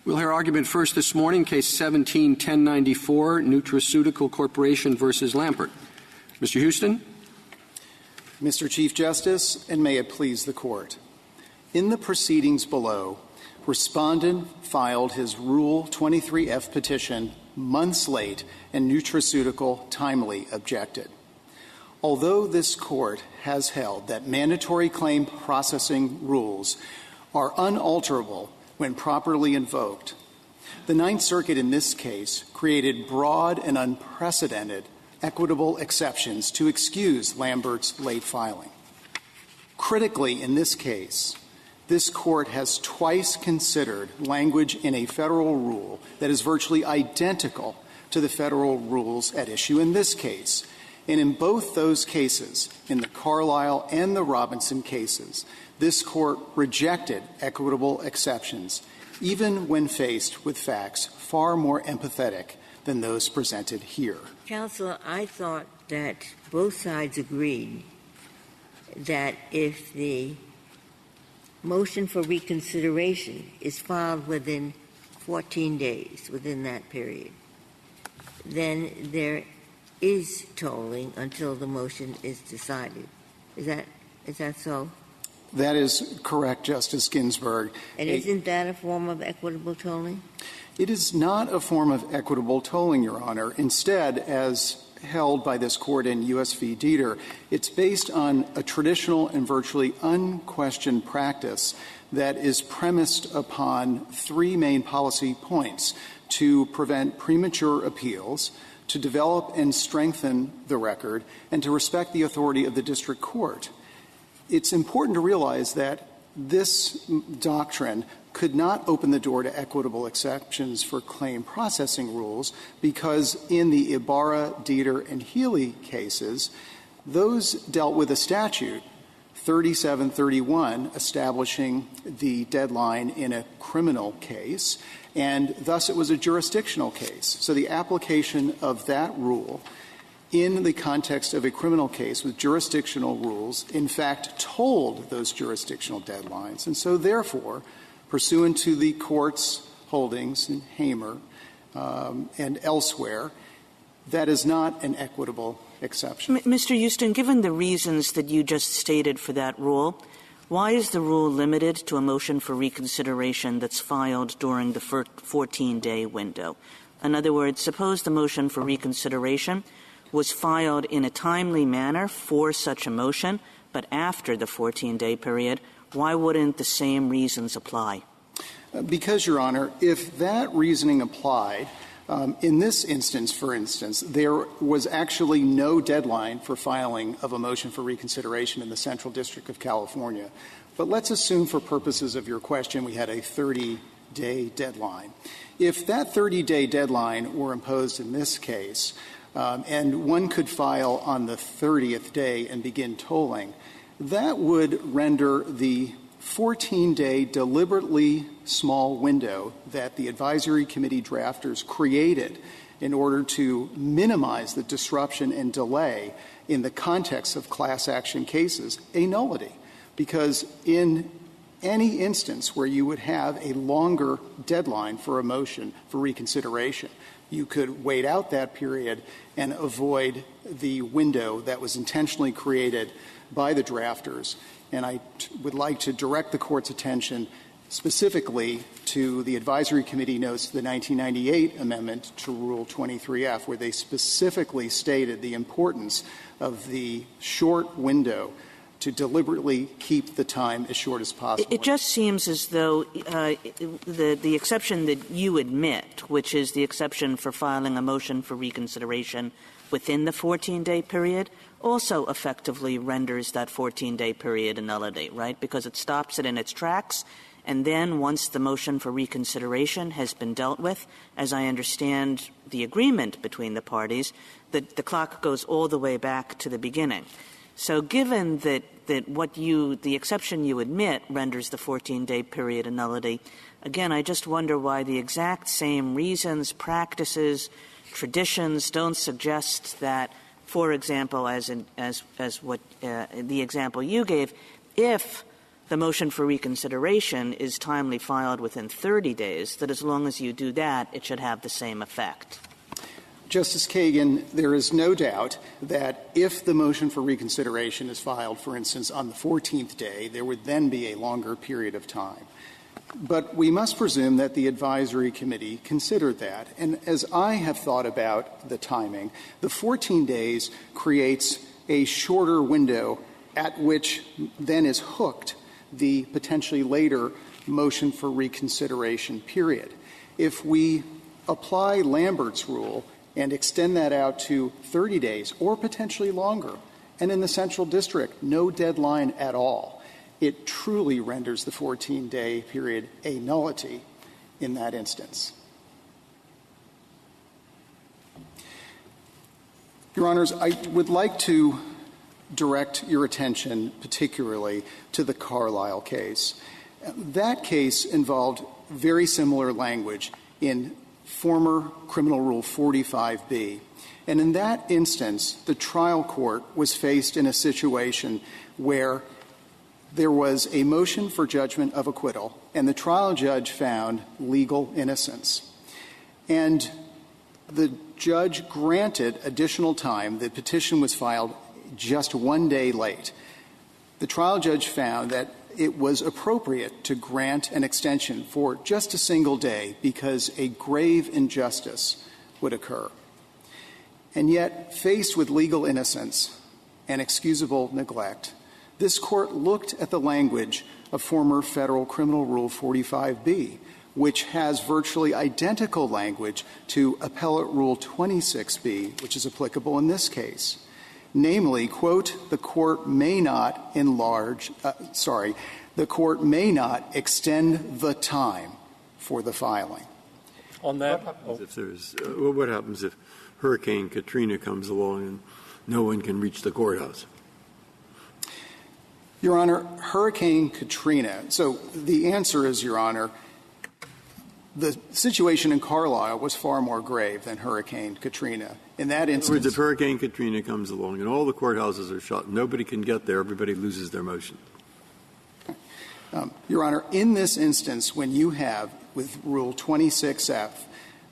We'll hear argument first this morning, Case 17-1094, Nutraceutical Corporation versus Lambert. Mr. Houston. Mr. Chief Justice, and may it please the Court. In the proceedings below, Respondent filed his Rule 23F petition months late, and Nutraceutical timely objected. Although this Court has held that mandatory claim processing rules are unalterable when properly invoked, the Ninth Circuit in this case created broad and unprecedented equitable exceptions to excuse Lambert's late filing. Critically, in this case, this Court has twice considered language in a federal rule that is virtually identical to the federal rules at issue in this case. And in both those cases, in the Carlisle and the Robinson cases, this Court rejected equitable exceptions, even when faced with facts far more empathetic than those presented here. Counselor, I thought that both sides agreed that if the motion for reconsideration is filed within 14 days, within that period, then there is tolling until the motion is decided. Is that so? That is correct, Justice Ginsburg. And isn't that a form of equitable tolling? It is not a form of equitable tolling, Your Honor. Instead, as held by this Court in U.S. v. Dieter, it's based on a traditional and virtually unquestioned practice that is premised upon three main policy points: to prevent premature appeals, to develop and strengthen the record, and to respect the authority of the district court. It's important to realize that this doctrine could not open the door to equitable exceptions for claim processing rules because in the Ibarra, Dieter, and Healy cases, those dealt with a statute, 3731, establishing the deadline in a criminal case, and thus it was a jurisdictional case. So the application of that rule in the context of a criminal case with jurisdictional rules, in fact, told those jurisdictional deadlines. And so, therefore, pursuant to the Court's holdings in Hamer and elsewhere, that is not an equitable exception. Mr. Houston, given the reasons that you just stated for that rule, why is the rule limited to a motion for reconsideration that's filed during the 14-day window? In other words, suppose the motion for reconsideration was filed in a timely manner for such a motion, but after the 14-day period, why wouldn't the same reasons apply? Because, Your Honor, if that reasoning applied, in this instance, for instance, there was actually no deadline for filing of a motion for reconsideration in the Central District of California. But let's assume for purposes of your question we had a 30-day deadline. If that 30-day deadline were imposed in this case, and one could file on the 30th day and begin tolling, that would render the 14-day deliberately small window that the advisory committee drafters created in order to minimize the disruption and delay in the context of class action cases a nullity. Because in any instance where you would have a longer deadline for a motion for reconsideration, you could wait out that period and avoid the window that was intentionally created by the drafters. And I would like to direct the Court's attention specifically to the advisory committee notes to the 1998 amendment to Rule 23F, where they specifically stated the importance of the short window to deliberately keep the time as short as possible. It just seems as though the exception that you admit, which is the exception for filing a motion for reconsideration within the 14-day period, also effectively renders that 14-day period a nullity, right? Because it stops it in its tracks, and then once the motion for reconsideration has been dealt with, as I understand the agreement between the parties, the clock goes all the way back to the beginning. So given that the exception you admit renders the 14-day period a nullity, again, I just wonder why the exact same reasons, practices, traditions don't suggest that, for example, as what the example you gave, if the motion for reconsideration is timely filed within 30 days, that as long as you do that, it should have the same effect. Justice Kagan, there is no doubt that if the motion for reconsideration is filed, for instance, on the 14th day, there would then be a longer period of time. But we must presume that the advisory committee considered that. And as I have thought about the timing, the 14 days creates a shorter window at which then is hooked the potentially later motion for reconsideration period. If we apply Lambert's rule and extend that out to 30 days or potentially longer, and in the Central District, no deadline at all, it truly renders the 14-day period a nullity in that instance. Your Honors, I would like to direct your attention particularly to the Carlisle case. That case involved very similar language in former Criminal Rule 45B. And in that instance, the trial court was faced in a situation where there was a motion for judgment of acquittal, and the trial judge found legal innocence. And the judge granted additional time. The petition was filed just 1 day late. The trial judge found that it was appropriate to grant an extension for just a single day because a grave injustice would occur. And yet, faced with legal innocence and excusable neglect, this Court looked at the language of former Federal Criminal Rule 45B, which has virtually identical language to Appellate Rule 26B, which is applicable in this case. Namely, quote, the Court may not the Court may not extend the time for the filing. On that, what happens if Hurricane Katrina comes along and no one can reach the courthouse? Your Honor, Hurricane Katrina, so the answer is, Your Honor, the situation in Carlisle was far more grave than Hurricane Katrina. In that instance, in other words, if Hurricane Katrina comes along and all the courthouses are shut, nobody can get there, everybody loses their motion. Your Honor, in this instance, when you have, with Rule 26F,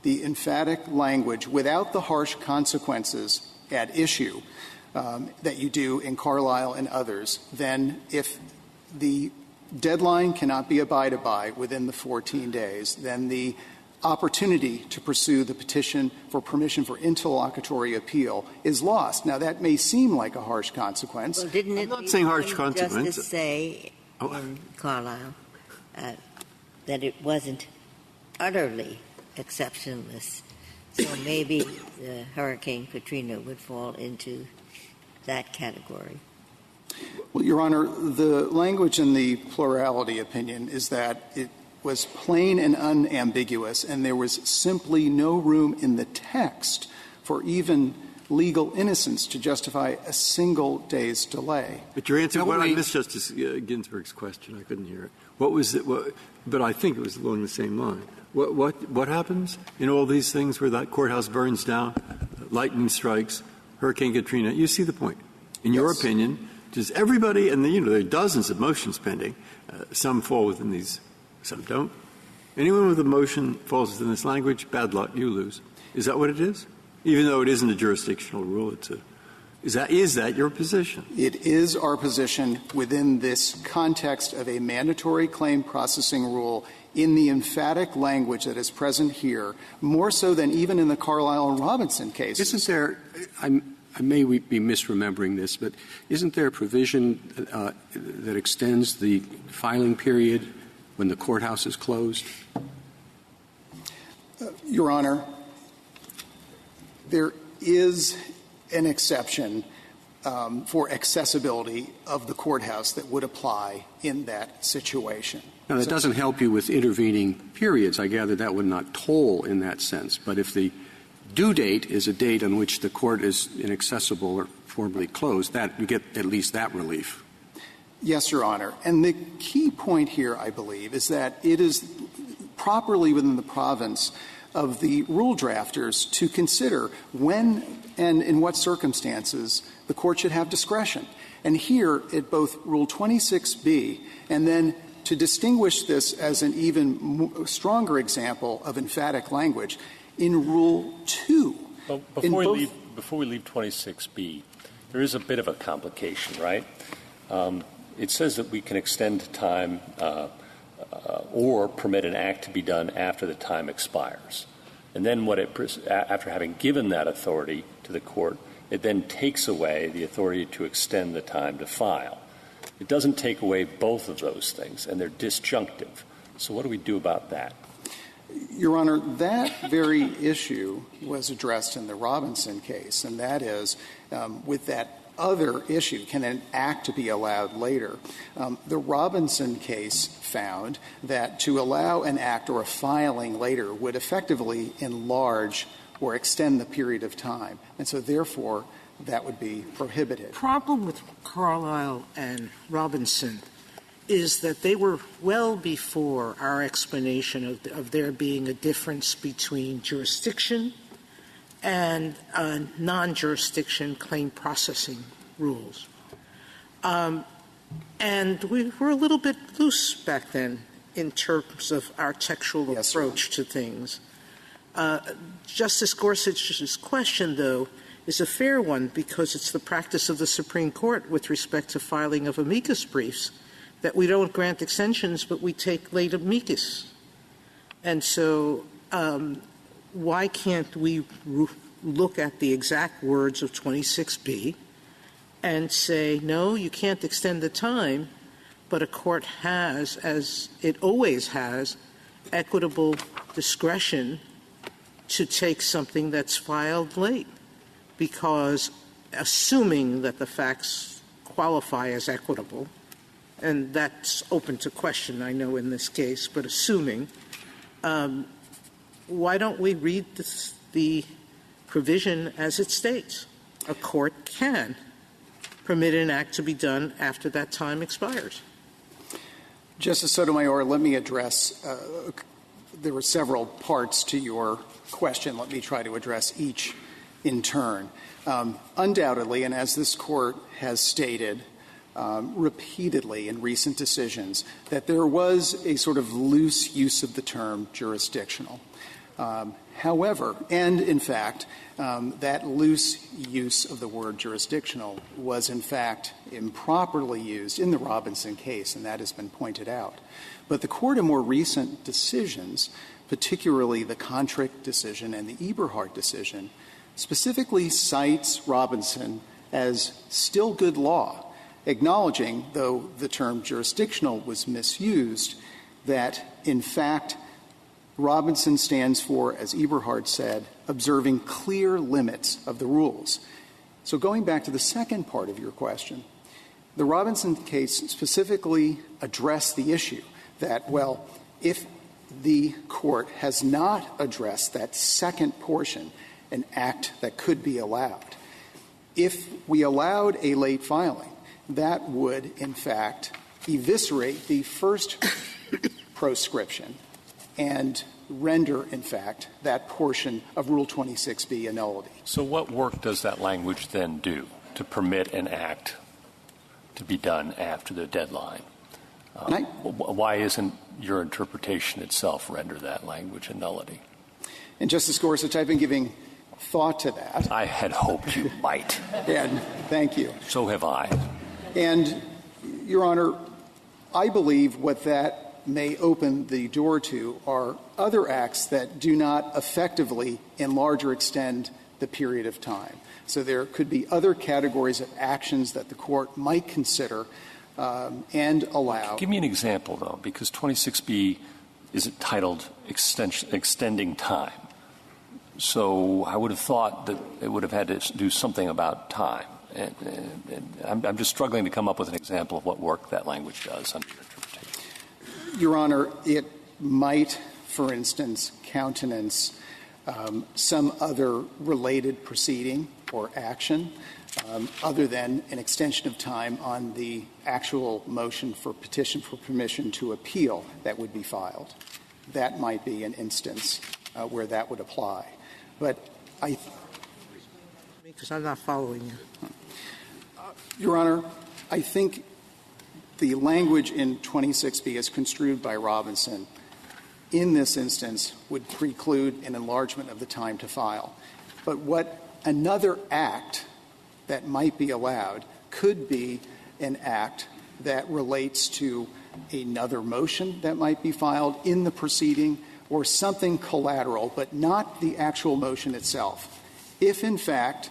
the emphatic language without the harsh consequences at issue that you do in Carlisle and others, then if the deadline cannot be abided by within the 14 days, then the opportunity to pursue the petition for permission for interlocutory appeal is lost. Now, that may seem like a harsh consequence. Well, didn't I'm not saying harsh consequence. Justice say in Carlisle that it wasn't utterly exceptionless, so maybe Hurricane Katrina would fall into that category? Well, Your Honor, the language in the plurality opinion is that it was plain and unambiguous, and there was simply no room in the text for even legal innocence to justify a single day's delay. But your answer, I missed Justice Ginsburg's question. I couldn't hear it. What was it? But I think it was along the same line. What happens in all these things where that courthouse burns down, lightning strikes, Hurricane Katrina? You see the point. In your opinion, does everybody, and there are dozens of motions pending, some fall within these, some don't. Anyone with a motion falls within this language, bad luck, you lose. Is that what it is? Even though it isn't a jurisdictional rule, is that your position? It is our position within this context of a mandatory claim processing rule in the emphatic language that is present here, more so than even in the Carlisle and Robinson cases. Isn't there, I may be misremembering this, but isn't there a provision that extends the filing period when the courthouse is closed? Your Honor, there is an exception for accessibility of the courthouse that would apply in that situation. Now, that doesn't help you with intervening periods. I gather that would not toll in that sense. But if the due date is a date on which the court is inaccessible or formally closed, that you get at least that relief. Yes, Your Honor. And the key point here, I believe, is that it is properly within the province of the rule drafters to consider when and in what circumstances the court should have discretion. And here, at both Rule 26B and then to distinguish this as an even stronger example of emphatic language, in Rule 2. Well, before we leave 26B, there is a bit of a complication, right? It says that we can extend time or permit an act to be done after the time expires. And then after having given that authority to the court, it then takes away the authority to extend the time to file. It doesn't take away both of those things, and they're disjunctive. So what do we do about that? Your Honor, that very issue was addressed in the Robinson case, and that is with that other issue, can an act be allowed later? The Robinson case found that to allow an act or a filing later would effectively enlarge or extend the period of time. And so, therefore, that would be prohibited. The problem with Carlisle and Robinson is that they were well before our explanation of there being a difference between jurisdiction and non-jurisdiction claim processing rules. And we were a little bit loose back then in terms of our textual approach to things. Justice Gorsuch's question, though, is a fair one because it's the practice of the Supreme Court with respect to filing of amicus briefs that we don't grant extensions, but we take late amicus. And so why can't we look at the exact words of 26B and say, no, you can't extend the time, but a court has, as it always has, equitable discretion to take something that's filed late, because assuming that the facts qualify as equitable, and that's open to question, I know, in this case, but assuming, why don't we read the provision as it states? A court can permit an act to be done after that time expires. Justice Sotomayor, let me address there were several parts to your question. Let me try to address each in turn. Undoubtedly, and as this Court has stated repeatedly in recent decisions, that there was a sort of loose use of the term jurisdictional. However, and in fact, that loose use of the word jurisdictional was in fact improperly used in the Robinson case, and that has been pointed out. But the Court in more recent decisions, particularly the Kontrick decision and the Eberhardt decision, specifically cites Robinson as still good law, acknowledging, though the term jurisdictional was misused, that in fact Robinson stands for, as Eberhardt said, observing clear limits of the rules. So going back to the second part of your question, the Robinson case specifically addressed the issue that, well, if the Court has not addressed that second portion, an act that could be allowed, if we allowed a late filing, that would, in fact, eviscerate the first proscription and render, in fact, that portion of Rule 26B a nullity. So what work does that language then do to permit an act to be done after the deadline? Why isn't your interpretation itself render that language a nullity? And, Justice Gorsuch, I've been giving thought to that. I had hoped you might. And thank you. So have I. And, Your Honor, I believe what that may open the door to are other acts that do not effectively enlarge or extend the period of time. So there could be other categories of actions that the Court might consider and allow. Give me an example, though, because 26B is titled Extending Time. So I would have thought that it would have had to do something about time. And I'm just struggling to come up with an example of what work that language does under your interpretation. Your Honor, it might, for instance, countenance some other related proceeding or action other than an extension of time on the actual motion for petition for permission to appeal that would be filed. That might be an instance where that would apply. But because I'm not following you. Your Honor, I think the language in 26B as construed by Robinson in this instance would preclude an enlargement of the time to file. But what another act that might be allowed could be an act that relates to another motion that might be filed in the proceeding or something collateral, but not the actual motion itself. If, in fact,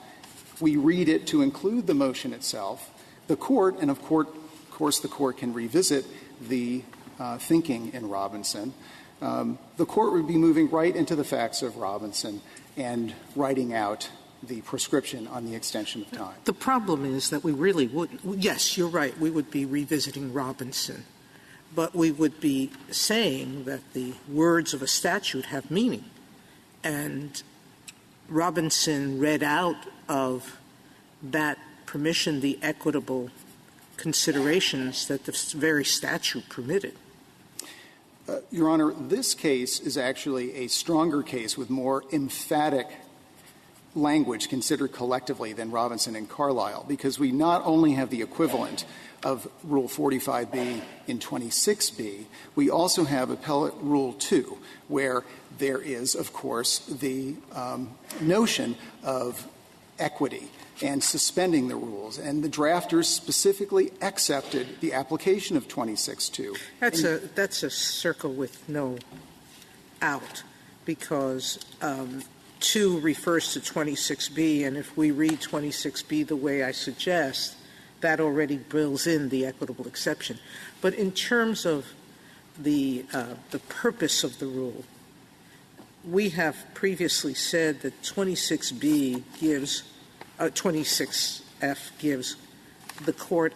we read it to include the motion itself, the Court, and of course the Court can revisit the thinking in Robinson, the Court would be moving right into the facts of Robinson and writing out the prescription on the extension of time. The problem is that we really would – yes, you're right, we would be revisiting Robinson, but we would be saying that the words of a statute have meaning. And Robinson read out of that permission the equitable considerations that the very statute permitted. Your Honor, this case is actually a stronger case with more emphatic language considered collectively than Robinson and Carlisle, because we not only have the equivalent of Rule 45B in 26B, we also have Appellate Rule 2, where there is, of course, the notion of equity and suspending the rules. And the drafters specifically accepted the application of 26.2. That's a circle with no out, because 2 refers to 26B, and if we read 26B the way I suggest, that already builds in the equitable exception. But in terms of the purpose of the rule, we have previously said that 26B gives 26F gives the court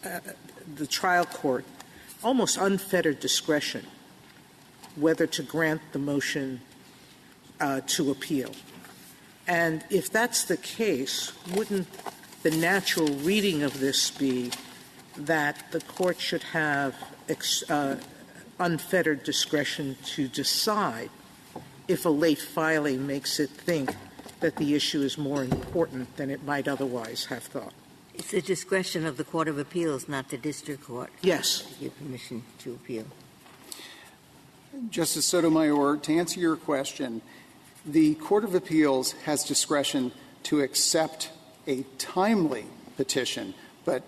the trial court almost unfettered discretion whether to grant the motion to appeal. And if that's the case, wouldn't the natural reading of this be that the court should have unfettered discretion to decide if a late filing makes it think that the issue is more important than it might otherwise have thought? It's the discretion of the Court of Appeals, not the district court. Yes. To give permission to appeal. Justice Sotomayor, to answer your question, the Court of Appeals has discretion to accept a timely petition, but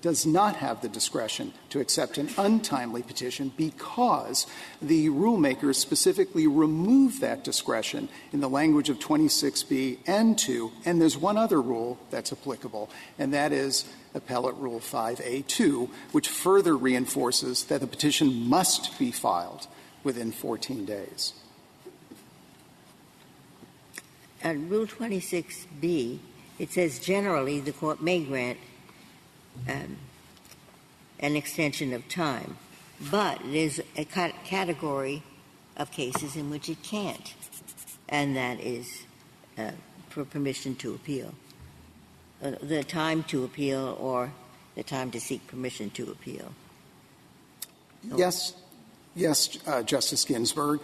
does not have the discretion to accept an untimely petition because the rulemakers specifically remove that discretion in the language of 26B and 2, and there's one other rule that's applicable, and that is Appellate Rule 5A2, which further reinforces that the petition must be filed within 14 days. Rule 26B, it says generally the court may grant an extension of time, but there's a category of cases in which it can't, and that is for permission to appeal, the time to appeal or the time to seek permission to appeal. Yes, Justice Ginsburg,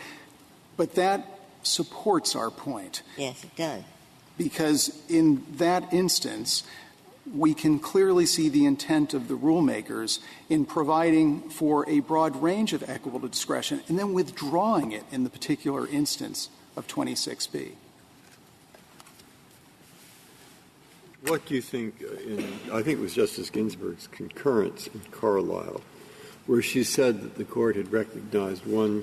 but that supports our point. Yes, it does. Because in that instance, we can clearly see the intent of the rulemakers in providing for a broad range of equitable discretion and then withdrawing it in the particular instance of 26B. What do you think I think it was Justice Ginsburg's concurrence in Carlisle, where she said that the Court had recognized one,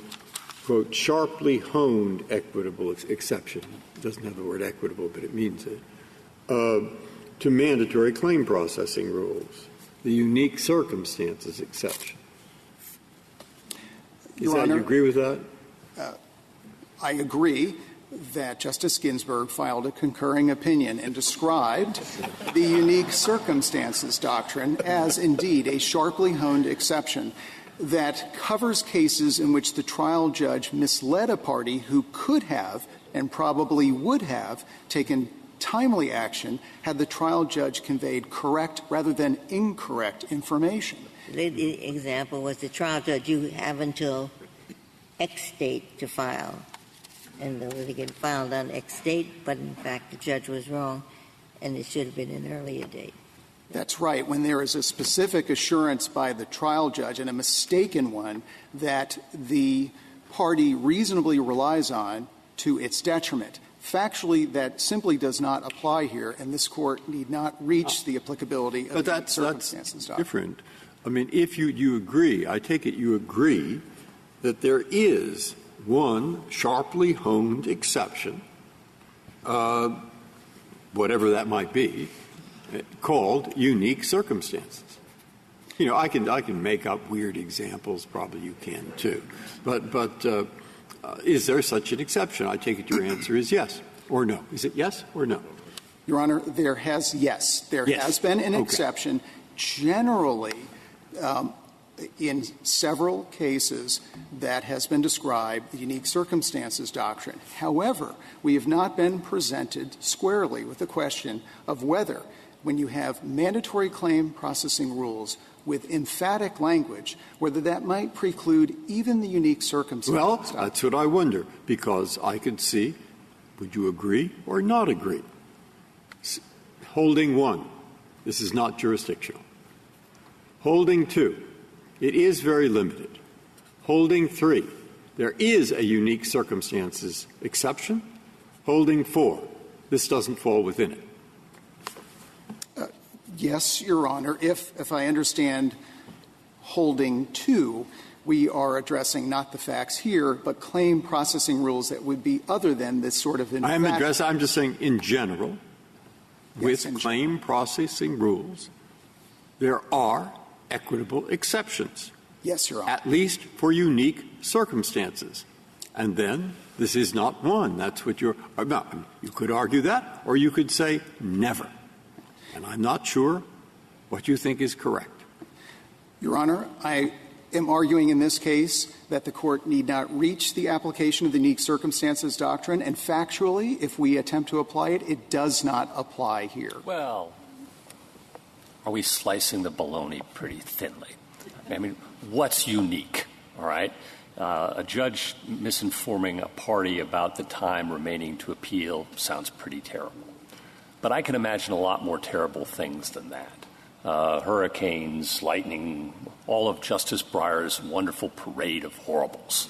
quote, sharply honed equitable exception. It doesn't have the word equitable, but it means it. To mandatory claim processing rules, the unique circumstances exception. Your Honor, you agree with that? I agree that Justice Ginsburg filed a concurring opinion and described the unique circumstances doctrine as indeed a sharply honed exception that covers cases in which the trial judge misled a party who could have and probably would have taken timely action had the trial judge conveyed correct rather than incorrect information. The example was the trial judge, you have until X date to file, and the litigant filed on X date, but in fact the judge was wrong, and it should have been an earlier date. That's right. When there is a specific assurance by the trial judge, and a mistaken one, that the party reasonably relies on to its detriment. Factually, that simply does not apply here, and this Court need not reach the applicability of the circumstances. That's different. I mean, if you agree, I take it you agree that there is one sharply honed exception, whatever that might be, called unique circumstances. You know, I can make up weird examples. Probably you can too. But is there such an exception? I take it your answer is yes or no. Is it yes or no? Your Honor, there has has been an exception. Generally, in several cases that has been described, the unique circumstances doctrine. However, we have not been presented squarely with the question of whether, when you have mandatory claim processing rules with emphatic language, whether that might preclude even the unique circumstances. Well, that's what I wonder, because I could see, would you agree or not agree? Holding 1, this is not jurisdictional. Holding 2, it is very limited. Holding 3, there is a unique circumstances exception. Holding 4, this doesn't fall within it. Yes, Your Honor. If I understand holding 2, we are addressing not the facts here, but claim processing rules that would be other than this sort of I'm just saying in general, with claim processing rules, there are equitable exceptions. Yes, Your Honor. At least for unique circumstances. And then this is not one. That's what you could argue that, or you could say never. And I'm not sure what you think is correct. Your Honor, I am arguing in this case that the Court need not reach the application of the unique circumstances doctrine, and factually, if we attempt to apply it, it does not apply here. Well, are we slicing the bologna pretty thinly? I mean, what's unique, all right? A judge misinforming a party about the time remaining to appeal sounds pretty terrible. But I can imagine a lot more terrible things than that. Hurricanes, lightning, all of Justice Breyer's wonderful parade of horribles.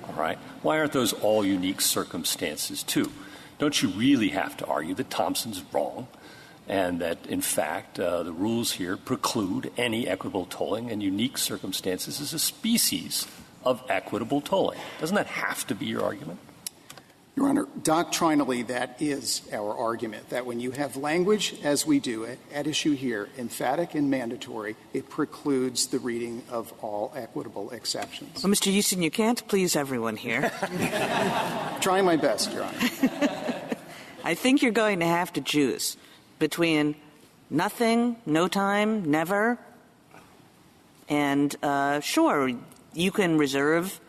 All right? Why aren't those all unique circumstances, too? Don't you really have to argue that Thompson's wrong and that, in fact, the rules here preclude any equitable tolling, and unique circumstances is a species of equitable tolling? Doesn't that have to be your argument? Your Honor, doctrinally, that is our argument, that when you have language, as we do it, at issue here, emphatic and mandatory, it precludes the reading of all equitable exceptions. Well, Mr. Houston, you can't please everyone here. Trying my best, Your Honor. I think you're going to have to choose between nothing, no time, never, and sure, you can reserve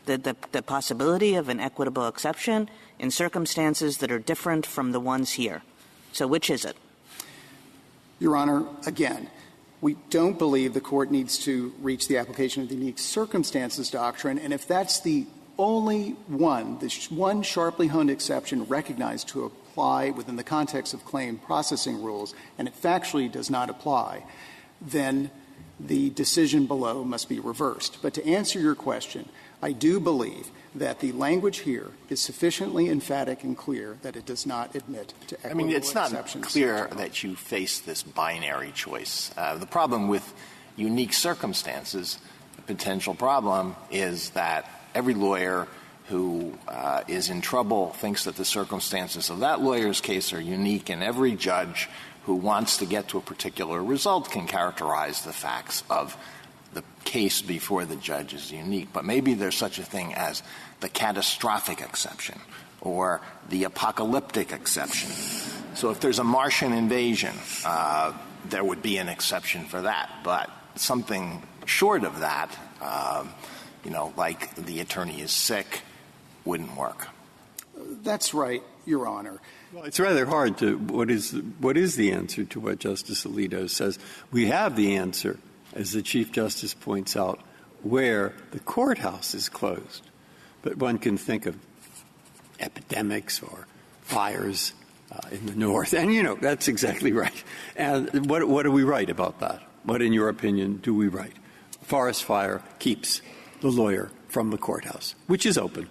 the possibility of an equitable exception in circumstances that are different from the ones here. So which is it? Your Honor, again, we don't believe the Court needs to reach the application of the unique circumstances doctrine, and if that's the only one, this one sharply honed exception recognized to apply within the context of claim processing rules, and it factually does not apply, then the decision below must be reversed. But to answer your question, I do believe that the language here is sufficiently emphatic and clear that it does not admit to equitable exceptions. I mean, it's not clear that you face this binary choice. The problem with unique circumstances, the potential problem, is that every lawyer who is in trouble thinks that the circumstances of that lawyer's case are unique, and every judge who wants to get to a particular result can characterize the facts of the case before the judge is unique. But maybe there's such a thing as the catastrophic exception or the apocalyptic exception. So if there's a Martian invasion, there would be an exception for that. But something short of that, like the attorney is sick, wouldn't work. That's right, Your Honor. Well, it's rather hard to what is the answer to what Justice Alito says. We have the answer, as the Chief Justice points out, where the courthouse is closed, but one can think of epidemics or fires in the north. And, that's exactly right. And what do we write about that? What, in your opinion, do we write? Forest fire keeps the lawyer from the courthouse, which is open.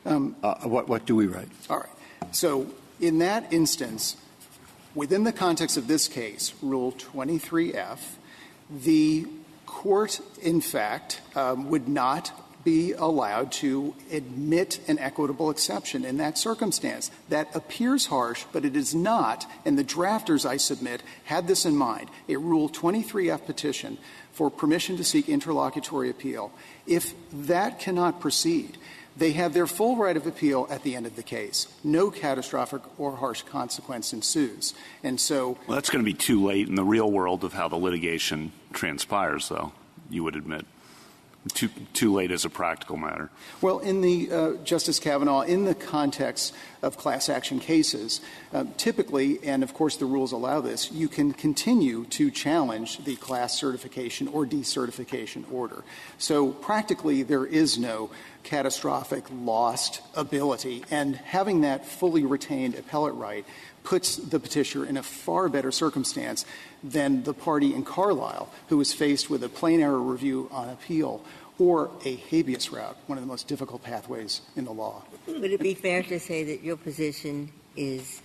What do we write? All right. So in that instance, within the context of this case, Rule 23F, the court, in fact, would not be allowed to admit an equitable exception in that circumstance. That appears harsh, but it is not, and the drafters, I submit, had this in mind, a Rule 23F petition for permission to seek interlocutory appeal. If that cannot proceed, they have their full right of appeal at the end of the case. No catastrophic or harsh consequence ensues. And so — Well, that's going to be too late in the real world of how the litigation transpires, though, you would admit. Too late as a practical matter. Well, in the Justice Kavanaugh, in the context of class action cases, typically, and of course the rules allow this, you can continue to challenge the class certification or decertification order. So practically there is no catastrophic lost ability, and having that fully retained appellate right puts the petitioner in a far better circumstance than the party in Carlisle, who was faced with a plain error review on appeal or a habeas route, one of the most difficult pathways in the law. Would it be fair to say that your position is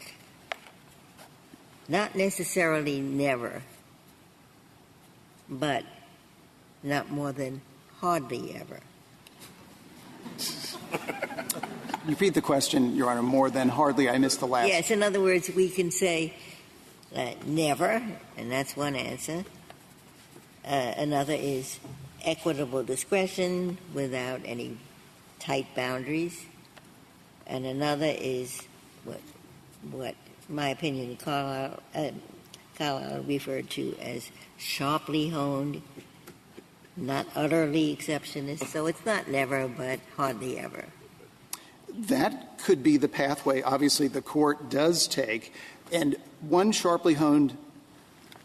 not necessarily never, but not more than hardly ever? Repeat the question, Your Honor. More than hardly. I missed the last. Yes. In other words, we can say never, and that's one answer. Another is equitable discretion without any tight boundaries. And another is what my opinion, Carlisle referred to as sharply honed, not utterly exceptionist. So it's not never, but hardly ever. That could be the pathway, obviously, the court does take. And one sharply honed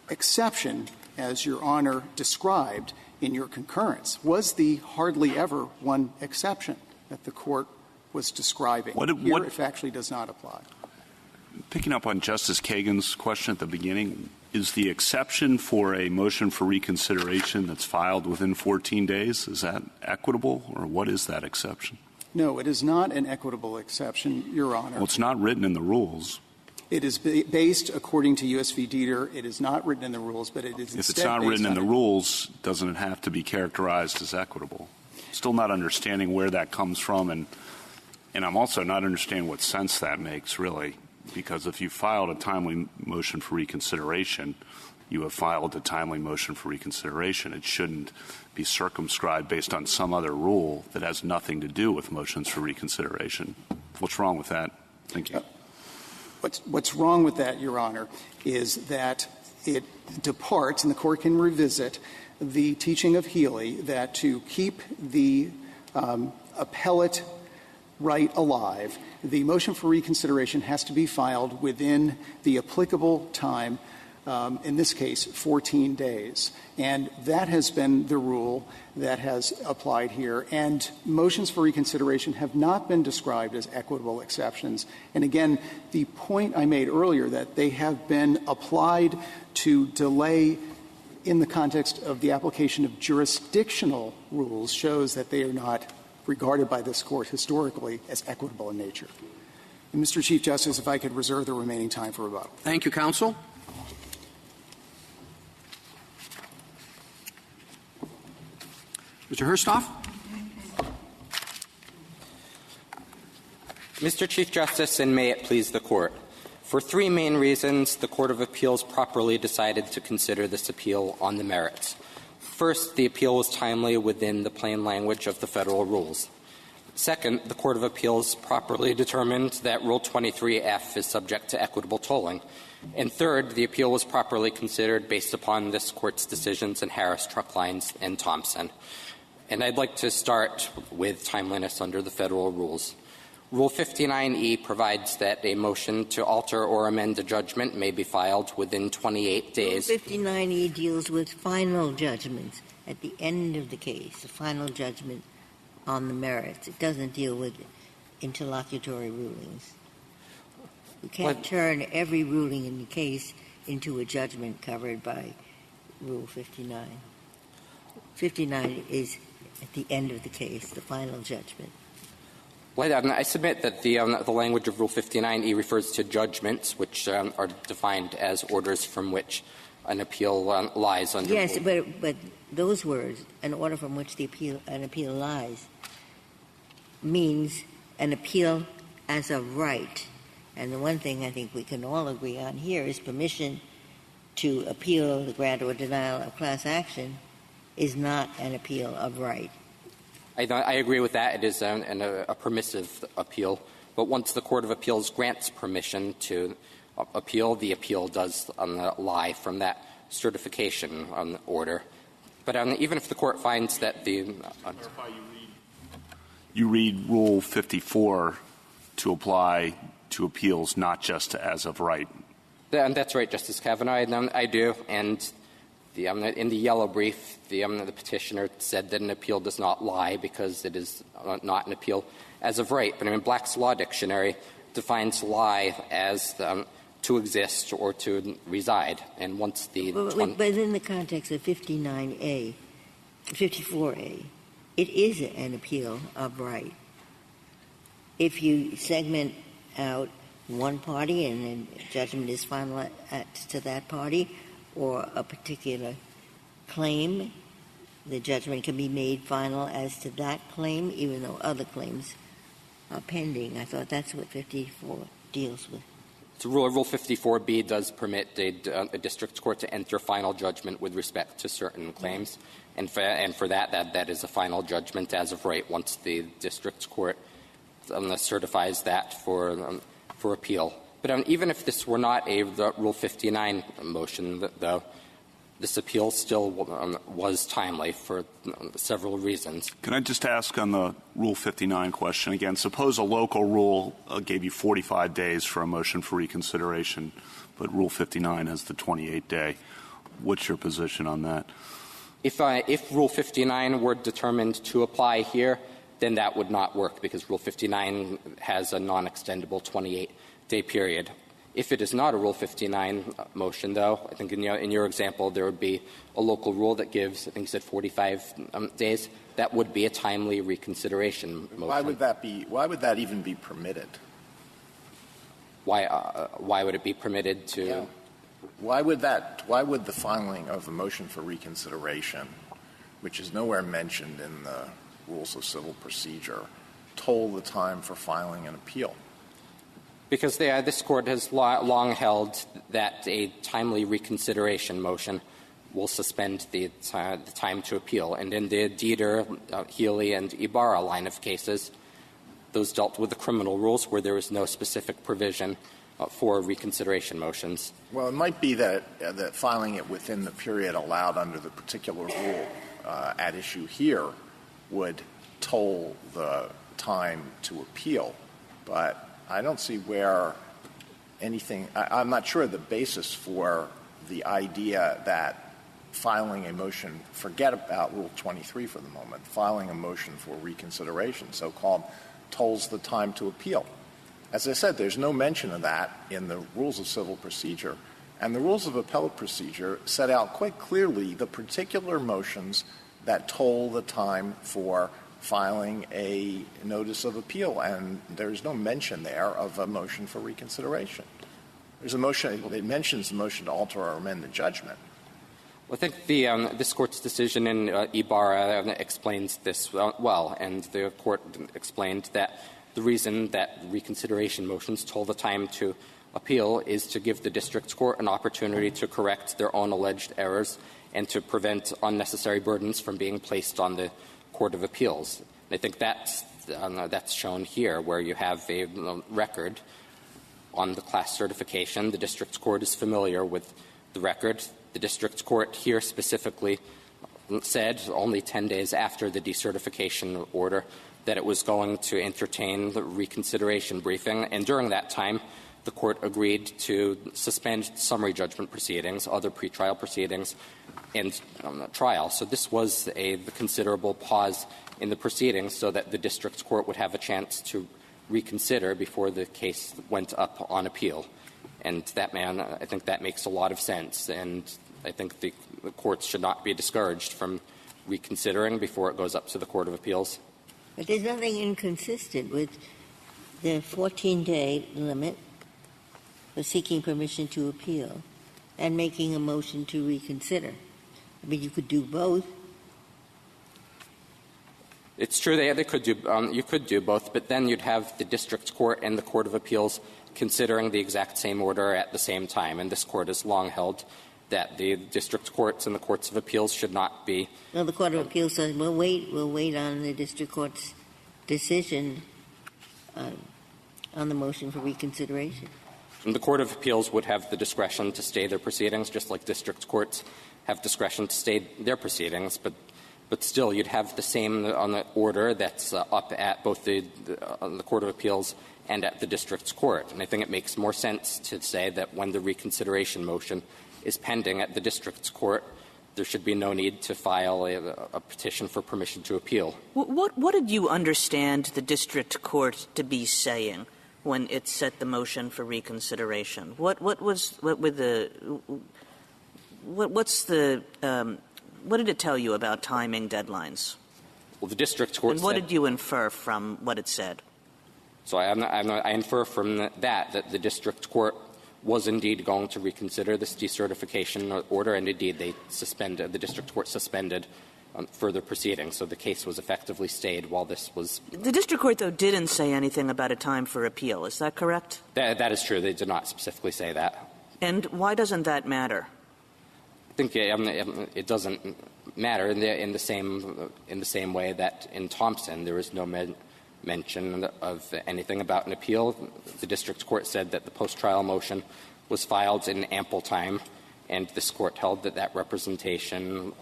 exception, as Your Honor described in your concurrence, was the hardly ever one exception that the court was describing. Here it actually does not apply. Picking up on Justice Kagan's question at the beginning, is the exception for a motion for reconsideration that's filed within 14 days, is that equitable, or what is that exception? No, it is not an equitable exception, Your Honor. Well, it's not written in the rules. It is based, according to U.S. v. Dieter, it is not written in the rules, but it is instead If it's not written in the rules, doesn't it have to be characterized as equitable? Still not understanding where that comes from, and I'm also not understanding what sense that makes, really, because if you filed a timely motion for reconsideration, you have filed a timely motion for reconsideration. It shouldn't be circumscribed based on some other rule that has nothing to do with motions for reconsideration. What's wrong with that? Thank you. What's wrong with that, Your Honor, is that it departs, and the court can revisit, the teaching of Healy that to keep the appellate right alive, the motion for reconsideration has to be filed within the applicable time, in this case, 14 days. And that has been the rule that has applied here. And motions for reconsideration have not been described as equitable exceptions. And again, the point I made earlier that they have been applied to delay in the context of the application of jurisdictional rules shows that they are not regarded by this Court historically as equitable in nature. And Mr. Chief Justice, if I could reserve the remaining time for rebuttal. Thank you, counsel. Mr. HERSTOFF. Mr. Chief Justice, and may it please the Court. For three main reasons, the Court of Appeals properly decided to consider this appeal on the merits. First, the appeal was timely within the plain language of the Federal rules. Second, the Court of Appeals properly determined that Rule 23F is subject to equitable tolling. And third, the appeal was properly considered based upon this Court's decisions in Harris, Truck Lines, and Thompson. And I'd like to start with timeliness under the Federal rules. Rule 59E provides that a motion to alter or amend a judgment may be filed within 28 days. Rule 59E deals with final judgments. at the end of the case, the final judgment on the merits. It doesn't deal with interlocutory rulings. You can't turn every ruling in the case into a judgment covered by Rule 59. 59 is at the end of the case, the final judgment. Well, I submit that the language of Rule 59e refers to judgments, which are defined as orders from which an appeal lies under. Yes, but those words, an order from which an appeal lies, means an appeal as a right. And the one thing I think we can all agree on here is permission to appeal the grant or denial of class action is not an appeal of right. I agree with that. It is a permissive appeal. But once the Court of Appeals grants permission to appeal, the appeal does lie from that certification order. But even if the Court finds that the you read Rule 54 to apply to appeals, not just as of right. That's right, Justice Kavanaugh. I do. And in the yellow brief, the petitioner said that an appeal does not lie because it is not an appeal as of right. But Black's Law Dictionary defines lie as to exist or to reside. And once the but in the context of 59A, 54A, it is an appeal of right. If you segment out one party and a judgment is final to that party, or a particular claim, the judgment can be made final as to that claim, even though other claims are pending. I thought that's what 54 deals with. So Rule 54B does permit a district court to enter final judgment with respect to certain claims, and for that is a final judgment as of right once the district court certifies that for appeal. But even if this were not a Rule 59 motion, though, this appeal still was timely for several reasons. Can I just ask on the Rule 59 question again? Suppose a local rule gave you 45 days for a motion for reconsideration, but Rule 59 has the 28-day. What's your position on that? If Rule 59 were determined to apply here, then that would not work because Rule 59 has a non-extendable 28-day period. If it is not a Rule 59 motion, though, I think in your example there would be a local rule that gives, I think you said 45 days. That would be a timely reconsideration motion. Why would that be? Why would that even be permitted? Why would it be permitted to? Yeah. Why would the filing of a motion for reconsideration, which is nowhere mentioned in the Rules of Civil Procedure, toll the time for filing an appeal? Because this Court has long held that a timely reconsideration motion will suspend the time to appeal. And in the Dieter, Healy, and Ibarra line of cases, those dealt with the criminal rules where there was no specific provision for reconsideration motions. Well, it might be that filing it within the period allowed under the particular rule at issue here would toll the time to appeal. But I don't see where anything – I'm not sure the basis for the idea that filing a motion – forget about Rule 23 for the moment – filing a motion for reconsideration, so-called, tolls the time to appeal. As I said, there's no mention of that in the Rules of Civil Procedure, and the Rules of Appellate Procedure set out quite clearly the particular motions that toll the time for filing a notice of appeal, and there's no mention there of a motion for reconsideration. There's a motion – it mentions the motion to alter or amend the judgment. Well, I think this Court's decision in Ibarra explains this well, and the Court explained that the reason that reconsideration motions toll the time to appeal is to give the district court an opportunity to correct their own alleged errors and to prevent unnecessary burdens from being placed on the Court of Appeals. And I think that's shown here, where you have a record on the class certification. The district court is familiar with the record. The district court here specifically said only 10 days after the decertification order that it was going to entertain the reconsideration briefing, and during that time the Court agreed to suspend summary judgment proceedings, other pretrial proceedings, and trial. So this was a considerable pause in the proceedings so that the district court would have a chance to reconsider before the case went up on appeal. And I think that makes a lot of sense, and I think the courts should not be discouraged from reconsidering before it goes up to the Court of Appeals. But there's nothing inconsistent with the 14-day limit for seeking permission to appeal and making a motion to reconsider. I mean, you could do both. It's true they could do you could do both, but then you'd have the district court and the Court of Appeals considering the exact same order at the same time. And this Court has long held that the district courts and the courts of appeals should not be. No, the Court of Appeals says we'll wait on the district court's decision on the motion for reconsideration. And the Court of Appeals would have the discretion to stay their proceedings, just like district courts have discretion to stay their proceedings, but still you'd have the same on the order that's up at both the Court of Appeals and at the district's court. And I think it makes more sense to say that when the reconsideration motion is pending at the district's court, there should be no need to file a petition for permission to appeal. What did you understand the district court to be saying when it set the motion for reconsideration? What did it tell you about timing deadlines? Well, the district court and what did you infer from what it said? So I infer from that the district court was indeed going to reconsider this decertification order, and indeed the district court suspended further proceedings. So the case was effectively stayed while this was. The district court, though, didn't say anything about a time for appeal. Is that correct? That is true. They did not specifically say that. And why doesn't that matter? I think it doesn't matter in the same way that in Thompson there was no mention of anything about an appeal. The district court said that the post-trial motion was filed in ample time, and this court held that representation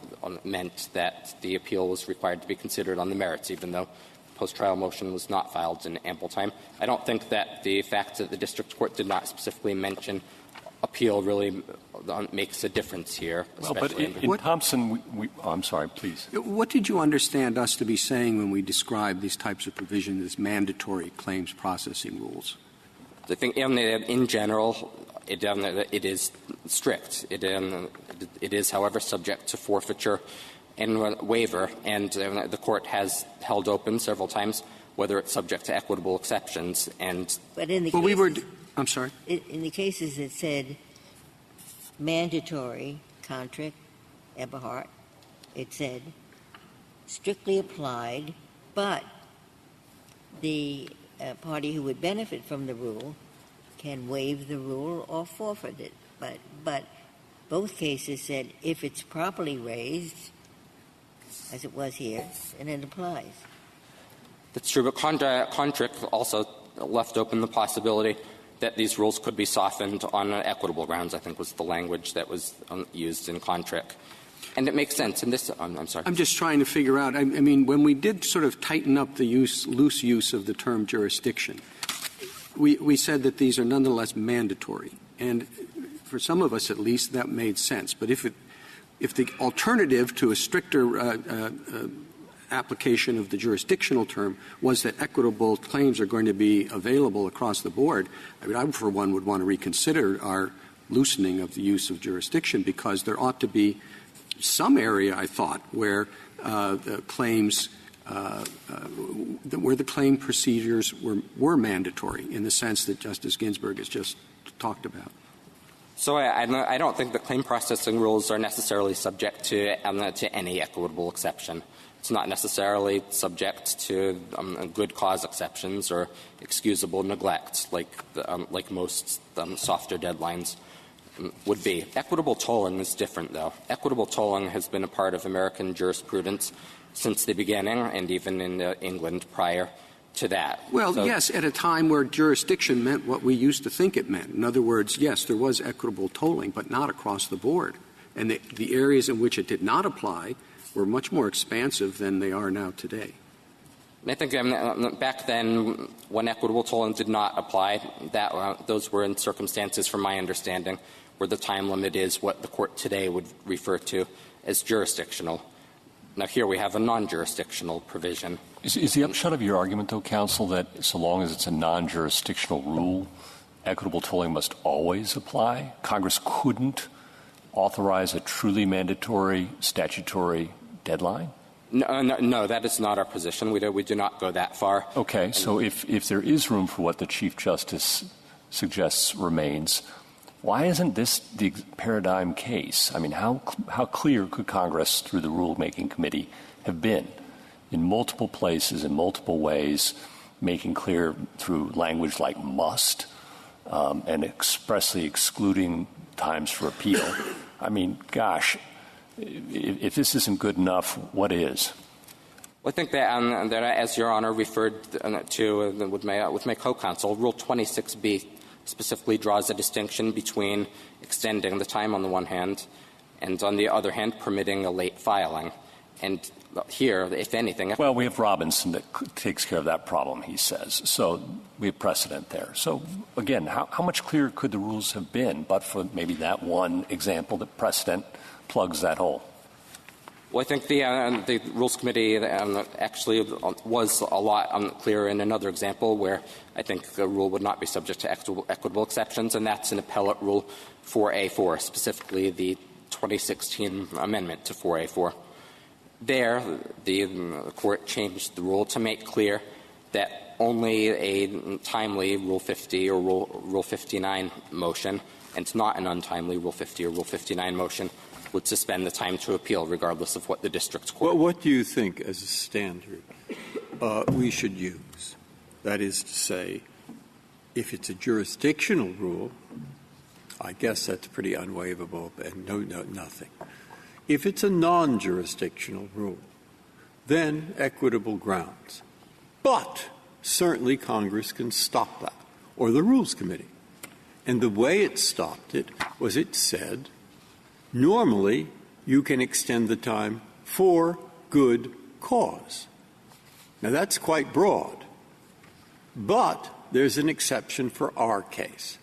meant that the appeal was required to be considered on the merits, even though the post-trial motion was not filed in ample time. I don't think that the fact that the district court did not specifically mention appeal really makes a difference here. Well, but in Thompson, I'm sorry, please. What did you understand us to be saying when we described these types of provisions as mandatory claims processing rules? I think in general, it is strict. It is, however, subject to forfeiture and waiver, and the court has held open several times whether it's subject to equitable exceptions. But in the cases, I'm sorry? In the cases that said mandatory contract, Eberhardt, it said strictly applied, but the party who would benefit from the rule can waive the rule or forfeit it. But both cases said if it's properly raised, as it was here, then it applies. That's true, but Kontrick also left open the possibility that these rules could be softened on equitable grounds, I think was the language that was used in Kontrick. And it makes sense in this. I'm sorry. I'm just trying to figure out. I mean, when we did sort of tighten up the loose use of the term jurisdiction, we said that these are nonetheless mandatory. And for some of us, at least, that made sense. But if the alternative to a stricter application of the jurisdictional term was that equitable claims are going to be available across the board, I mean, I, for one, would want to reconsider our loosening of the use of jurisdiction, because there ought to be some area, I thought, where the claims where the claim procedures were mandatory in the sense that Justice Ginsburg has just talked about. So I don't think the claim processing rules are necessarily subject to any equitable exception. It's not necessarily subject to good cause exceptions or excusable neglect like most softer deadlines would be. Equitable tolling is different, though. Equitable tolling has been a part of American jurisprudence since the beginning, and even in England prior to that. Well, yes, at a time where jurisdiction meant what we used to think it meant. In other words, yes, there was equitable tolling, but not across the board. And the areas in which it did not apply were much more expansive than they are now today. And I think back then, when equitable tolling did not apply, those were in circumstances, from my understanding, where the time limit is what the court today would refer to as jurisdictional. Now, here we have a non-jurisdictional provision. Is the upshot of your argument, though, counsel, that so long as it's a non-jurisdictional rule, equitable tolling must always apply? Congress couldn't authorize a truly mandatory statutory deadline? No, that is not our position. We do not go that far. Okay, so if there is room for what the Chief Justice suggests remains, why isn't this the paradigm case? I mean, how clear could Congress, through the rulemaking committee, have been in multiple places, in multiple ways, making clear through language like must and expressly excluding times for appeal? I mean, gosh, if this isn't good enough, what is? Well, I think that as Your Honor referred to with my co-counsel, Rule 26B specifically draws a distinction between extending the time on the one hand and, on the other hand, permitting a late filing. And here, if anything... Well, we have Robinson that takes care of that problem, he says. So we have precedent there. So, again, how much clearer could the rules have been but for maybe that one example that precedent plugs that hole? Well, I think the Rules Committee actually was a lot clearer in another example where I think the rule would not be subject to equitable exceptions, and that's an appellate rule 4A4, specifically the 2016 amendment to 4A4. There, the Court changed the rule to make clear that only a timely Rule 50 or Rule 59 motion, and not an untimely Rule 50 or Rule 59 motion, would suspend the time to appeal, regardless of what the district's court. Well, what do you think, as a standard, we should use? That is to say, if it's a jurisdictional rule, I guess that's pretty unwaivable and nothing. If it's a non-jurisdictional rule, then equitable grounds. But certainly Congress can stop that, or the Rules Committee. And the way it stopped it was it said, normally you can extend the time for good cause. Now, that's quite broad. But there's an exception for our case,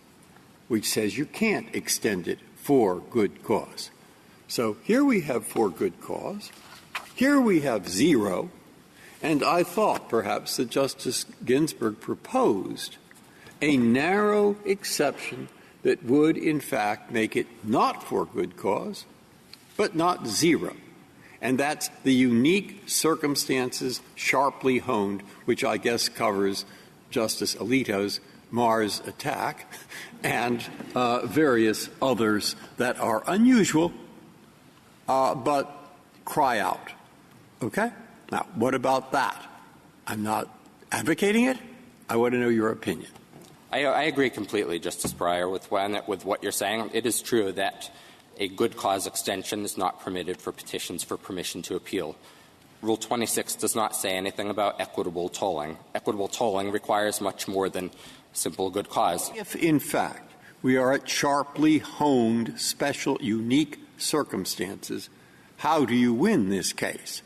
which says you can't extend it for good cause. So here we have for good cause. Here we have 0. And I thought perhaps that Justice Ginsburg proposed a narrow exception that would, in fact, make it not for good cause, but not 0. And that's the unique circumstances sharply honed, which I guess covers Justice Alito's Mars attack and various others that are unusual, but cry out. Okay? Now, what about that? I'm not advocating it. I want to know your opinion. I agree completely, Justice Breyer, with what you're saying. It is true that a good cause extension is not permitted for petitions for permission to appeal. Rule 26 does not say anything about equitable tolling. Equitable tolling requires much more than simple good cause. If, in fact, we are at sharply honed, special, unique circumstances, how do you win this case?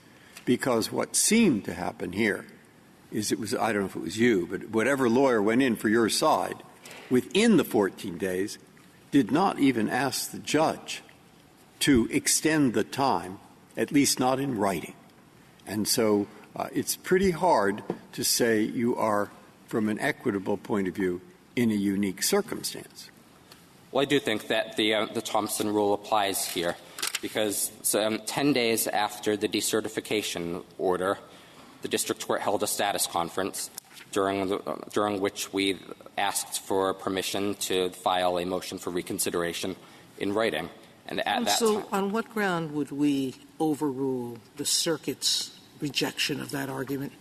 Because what seemed to happen here is I don't know if it was you, but whatever lawyer went in for your side within the 14 days did not even ask the judge to extend the time, at least not in writing. And so it's pretty hard to say you are, from an equitable point of view, in a unique circumstance. Well, I do think that the Thompson rule applies here because 10 days after the decertification order, the district court held a status conference during which we asked for permission to file a motion for reconsideration in writing. And at that time, on what ground would we overrule the circuit's rejection of that argument?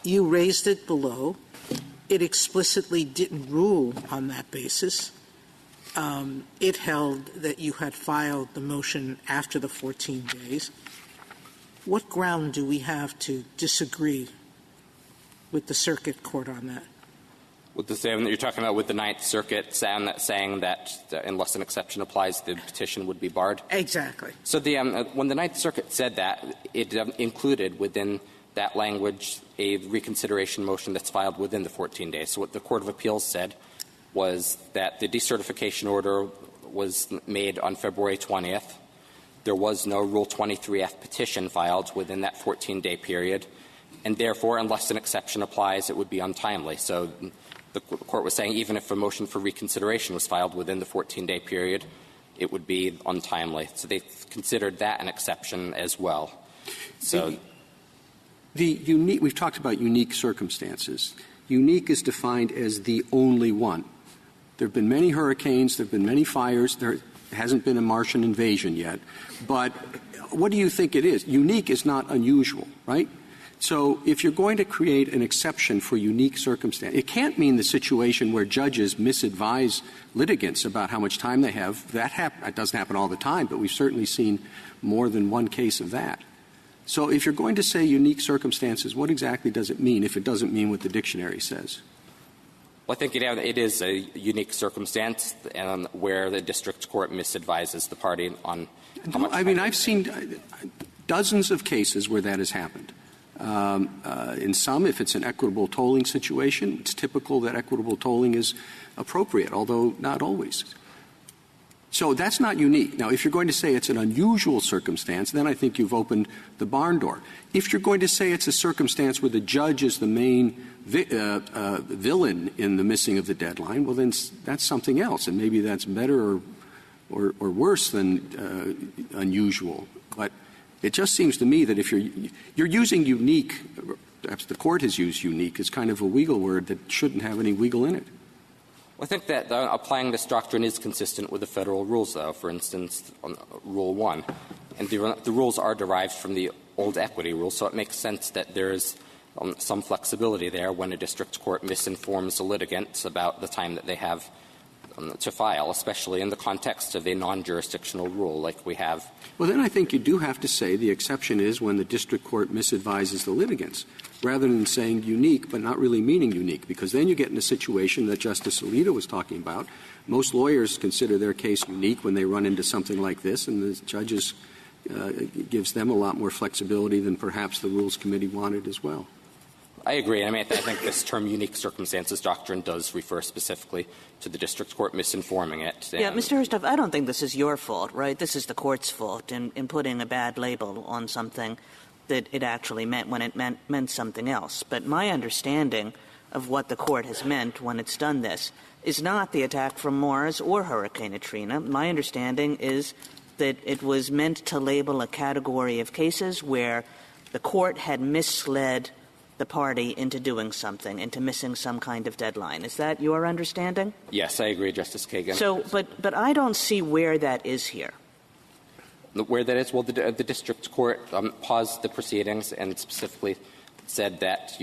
You raised it below. It explicitly didn't rule on that basis. It held that you had filed the motion after the 14 days. What ground do we have to disagree with the circuit court on that? With the same that you're talking about with the Ninth Circuit saying that unless an exception applies, the petition would be barred? Exactly. So when the Ninth Circuit said that, it included within that language a reconsideration motion that's filed within the 14 days. So what the Court of Appeals said was that the decertification order was made on February 20th. There was no Rule 23F petition filed within that 14-day period, and therefore, unless an exception applies, it would be untimely. So the Court was saying even if a motion for reconsideration was filed within the 14-day period, it would be untimely. So they considered that an exception as well. So we've talked about unique circumstances. Unique is defined as the only one. There have been many hurricanes, there have been many fires, there hasn't been a Martian invasion yet. But what do you think it is? Unique is not unusual, right? So if you're going to create an exception for unique circumstance, it can't mean the situation where judges misadvise litigants about how much time they have. That doesn't happen all the time, but we've certainly seen more than one case of that. So if you're going to say unique circumstances, what exactly does it mean if it doesn't mean what the dictionary says? Well, I think it is a unique circumstance where the district court misadvises the party on how much time. I've seen dozens of cases where that has happened. In some, if it's an equitable tolling situation, it's typical that equitable tolling is appropriate, although not always. So that's not unique. Now, if you're going to say it's an unusual circumstance, then I think you've opened the barn door. If you're going to say it's a circumstance where the judge is the main villain in the missing of the deadline, well, then that's something else, and maybe that's better or worse than unusual. But it just seems to me that if you're using unique, perhaps the Court has used unique, as kind of a wiggle word that shouldn't have any wiggle in it. Well, I think that applying this doctrine is consistent with the federal rules, though. For instance, on Rule 1. And the rules are derived from the old equity rules, so it makes sense that there is some flexibility there when a district court misinforms a litigant about the time that they have to file, especially in the context of a non-jurisdictional rule like we have. Well, then I think you do have to say the exception is when the district court misadvises the litigants, rather than saying unique but not really meaning unique, because then you get in a situation that Justice Alito was talking about. Most lawyers consider their case unique when they run into something like this, and the judges gives them a lot more flexibility than perhaps the Rules Committee wanted as well. I agree. I think this term unique circumstances doctrine does refer specifically to the district court misinforming it. Yeah, Mr. HERSTOFF, I don't think this is your fault, right? This is the Court's fault in putting a bad label on something that it actually meant when it meant something else. But my understanding of what the Court has meant when it's done this is not the attack from Mars or Hurricane Katrina. My understanding is that it was meant to label a category of cases where the Court had misled the party into doing something, into missing some kind of deadline. Is that your understanding? Yes, I agree, Justice Kagan. So, but I don't see where that is here. Where that is? Well, the district court paused the proceedings and specifically said that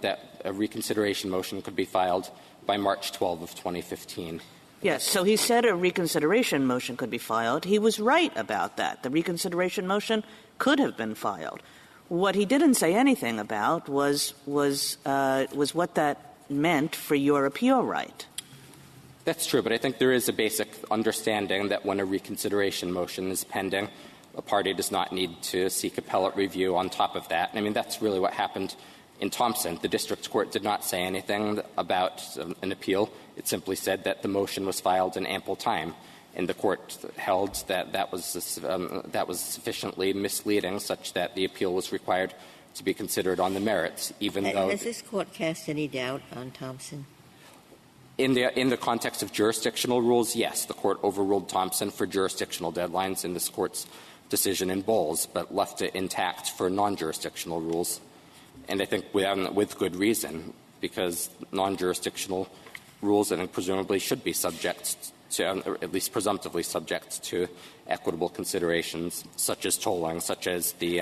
that a reconsideration motion could be filed by March 12 of 2015. Yes, so he said a reconsideration motion could be filed. He was right about that. The reconsideration motion could have been filed. What he didn't say anything about was what that meant for your appeal right. That's true, but I think there is a basic understanding that when a reconsideration motion is pending, a party does not need to seek appellate review on top of that. I mean, that's really what happened in Thompson. The district court did not say anything about an appeal. It simply said that the motion was filed in ample time. And the Court held that that was sufficiently misleading such that the appeal was required to be considered on the merits, even though — Has this Court cast any doubt on Thompson? In the context of jurisdictional rules, yes. The Court overruled Thompson for jurisdictional deadlines in this Court's decision in Bowles, but left it intact for non-jurisdictional rules. And I think with good reason, because non-jurisdictional rules, I think, presumably should be subject to, or at least presumptively subject to, equitable considerations such as tolling, such as the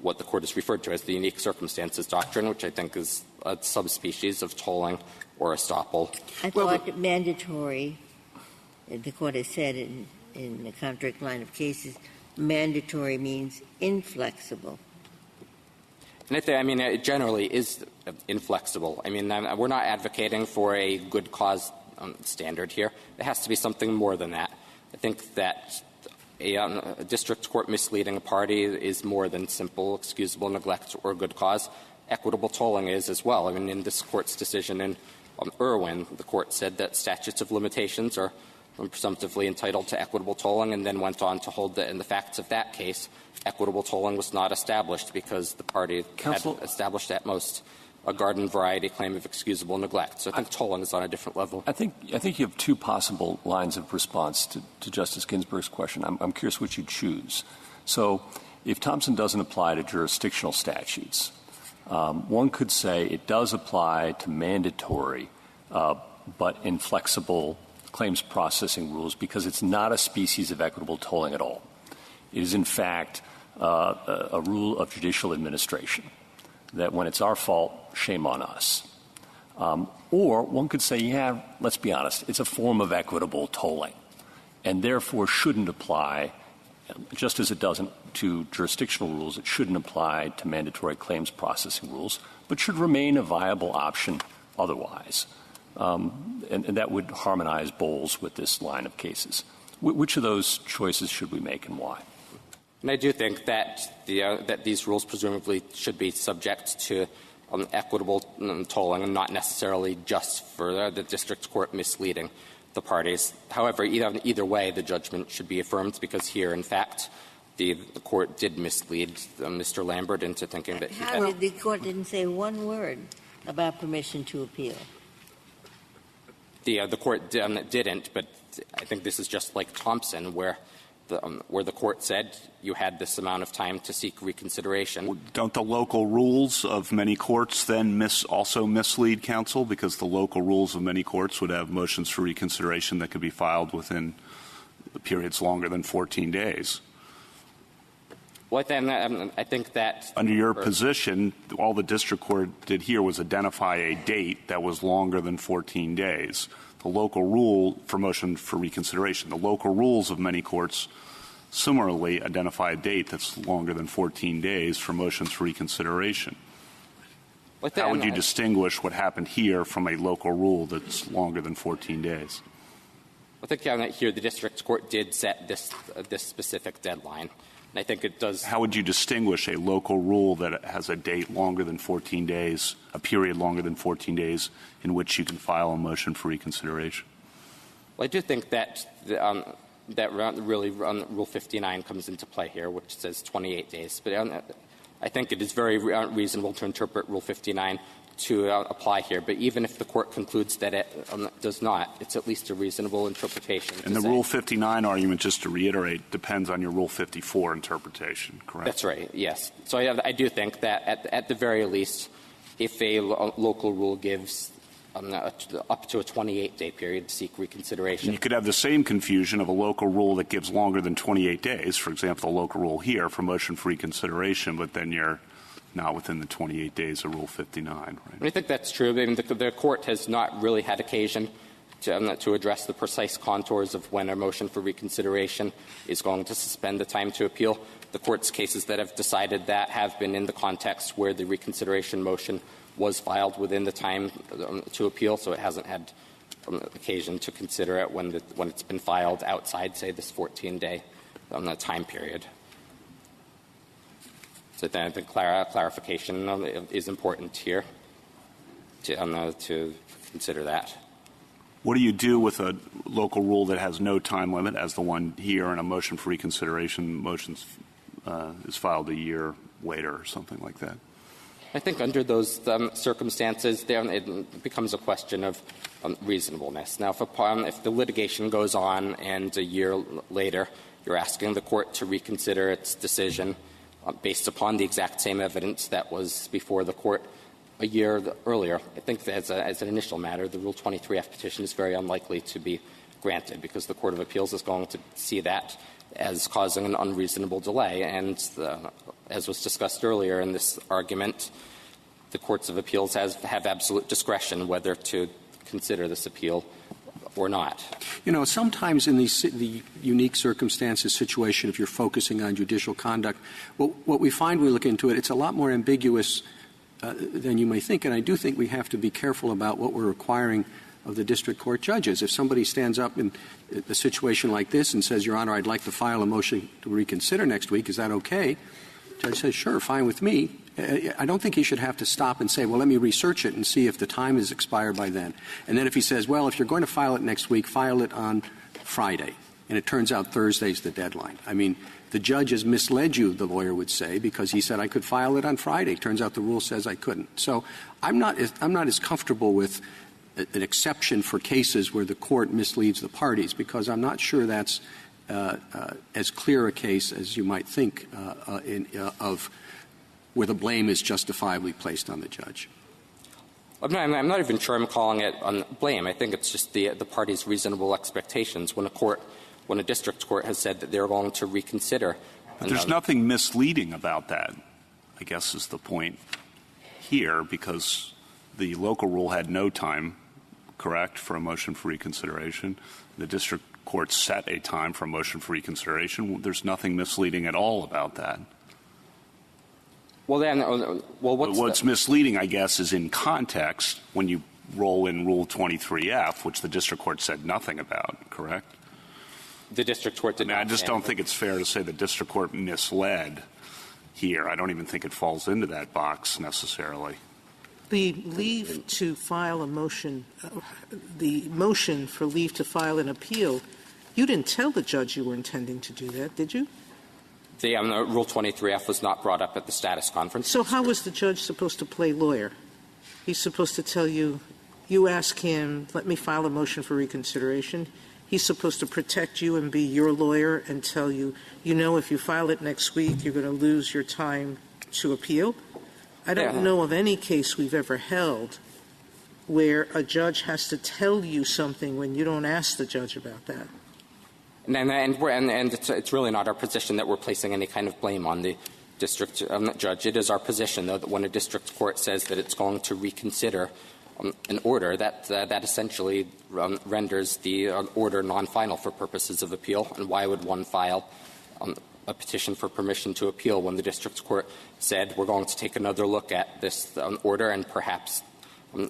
what the Court has referred to as the unique circumstances doctrine, which I think is a subspecies of tolling or estoppel. I thought mandatory, the Court has said in the contract line of cases, mandatory means inflexible. And it generally is inflexible. I mean, we're not advocating for a good cause standard here. It has to be something more than that. I think that a district court misleading a party is more than simple excusable neglect or good cause. Equitable tolling is as well. I mean, in this Court's decision in Irwin, the Court said that statutes of limitations are presumptively entitled to equitable tolling, and then went on to hold that in the facts of that case, equitable tolling was not established because the party had established at most a garden variety claim of excusable neglect. So I think tolling is on a different level. I think you have two possible lines of response to Justice Ginsburg's question. I'm curious which you choose. So if Thompson doesn't apply to jurisdictional statutes, one could say it does apply to mandatory but inflexible claims processing rules because it's not a species of equitable tolling at all. It is, in fact, a rule of judicial administration that when it's our fault, shame on us. Or one could say, yeah, let's be honest, it's a form of equitable tolling and therefore shouldn't apply, just as it doesn't to jurisdictional rules, it shouldn't apply to mandatory claims processing rules, but should remain a viable option otherwise. And that would harmonize Bowles with this line of cases. Which of those choices should we make and why? And I do think that that these rules presumably should be subject to equitable tolling and not necessarily just for the district court misleading the parties. However, either way, the judgment should be affirmed because here, in fact, the court did mislead Mr. Lambert into thinking that he had. The court didn't say one word about permission to appeal. The court didn't, but I think this is just like Thompson, where the court said you had this amount of time to seek reconsideration. Don't the local rules of many courts then also mislead counsel? Because the local rules of many courts would have motions for reconsideration that could be filed within periods longer than 14 days. Well, then I think that under your position, all the district court did here was identify a date that was longer than 14 days. The local rule for motion for reconsideration, the local rules of many courts similarly identify a date that's longer than 14 days for motions for reconsideration. How would you distinguish what happened here from a local rule that's longer than 14 days? I think here the district court did set this specific deadline. And I think it does. How would you distinguish a local rule that has a date longer than 14 days, a period longer than 14 days in which you can file a motion for reconsideration? Well, I do think that really Rule 59 comes into play here, which says 28 days. But I think it is very reasonable to interpret Rule 59 to apply here. But even if the court concludes that it does not, it's at least a reasonable interpretation. And the Rule 59 argument, just to reiterate, depends on your Rule 54 interpretation, correct? That's right, yes. So I do think that at the very least, if a local rule gives up to a 28-day period to seek reconsideration. And you could have the same confusion of a local rule that gives longer than 28 days, for example, the local rule here for motion for reconsideration, but then you're not within the 28 days of Rule 59. Right? I think that's true. I mean, the court has not really had occasion to address the precise contours of when a motion for reconsideration is going to suspend the time to appeal. The court's cases that have decided that have been in the context where the reconsideration motion was filed within the time to appeal, so it hasn't had occasion to consider it when it's been filed outside, say, this 14-day time period. So then I think clarification is important here to consider that. What do you do with a local rule that has no time limit, as the one here, and a motion for reconsideration motions is filed a year later or something like that? I think under those circumstances, it becomes a question of reasonableness. Now, if the litigation goes on and a year later you're asking the court to reconsider its decision based upon the exact same evidence that was before the court a year earlier, I think that as an initial matter, the Rule 23F petition is very unlikely to be granted because the Court of Appeals is going to see that as causing an unreasonable delay. And as was discussed earlier in this argument, the Courts of Appeals have absolute discretion whether to consider this appeal or not. You know, sometimes in the unique circumstances situation, if you're focusing on judicial conduct, what we find when we look into it, it's a lot more ambiguous than you may think. And I do think we have to be careful about what we're requiring of the district court judges. If somebody stands up in a situation like this and says, Your Honor, I'd like to file a motion to reconsider next week, is that okay? The judge says, sure, fine with me. I don't think he should have to stop and say, well, let me research it and see if the time has expired by then. And then if he says, well, if you're going to file it next week, file it on Friday. And it turns out Thursday's the deadline. I mean, the judge has misled you, the lawyer would say, because he said I could file it on Friday. Turns out the rule says I couldn't. So I'm not as comfortable with an exception for cases where the court misleads the parties, because I'm not sure that's as clear a case as you might think of where the blame is justifiably placed on the judge. I'm not even sure I'm calling it on blame. I think it's just the party's reasonable expectations. When a district court has said that they're going to reconsider. But there's nothing misleading about that, I guess, is the point here, because the local rule had no time, correct, for a motion for reconsideration. The district court set a time for a motion for reconsideration. There's nothing misleading at all about that. What's misleading, I guess, is in context when you roll in Rule 23F, which the district court said nothing about, correct? The district court did not. I just don't think it's fair to say the district court misled here. I don't even think it falls into that box necessarily. The leave to file a motion, the motion for leave to file an appeal, you didn't tell the judge you were intending to do that, did you? The Rule 23F was not brought up at the status conference. So how was the judge supposed to play lawyer? He's supposed to tell you, you ask him, let me file a motion for reconsideration. He's supposed to protect you and be your lawyer and tell you, you know, if you file it next week, you're going to lose your time to appeal. I don't know of any case we've ever held where a judge has to tell you something when you don't ask the judge about that. And it's really not our position that we're placing any kind of blame on the district judge. It is our position, though, that when a district court says that it's going to reconsider an order, that essentially renders the order non-final for purposes of appeal. And why would one file a petition for permission to appeal when the district court said we're going to take another look at this order and perhaps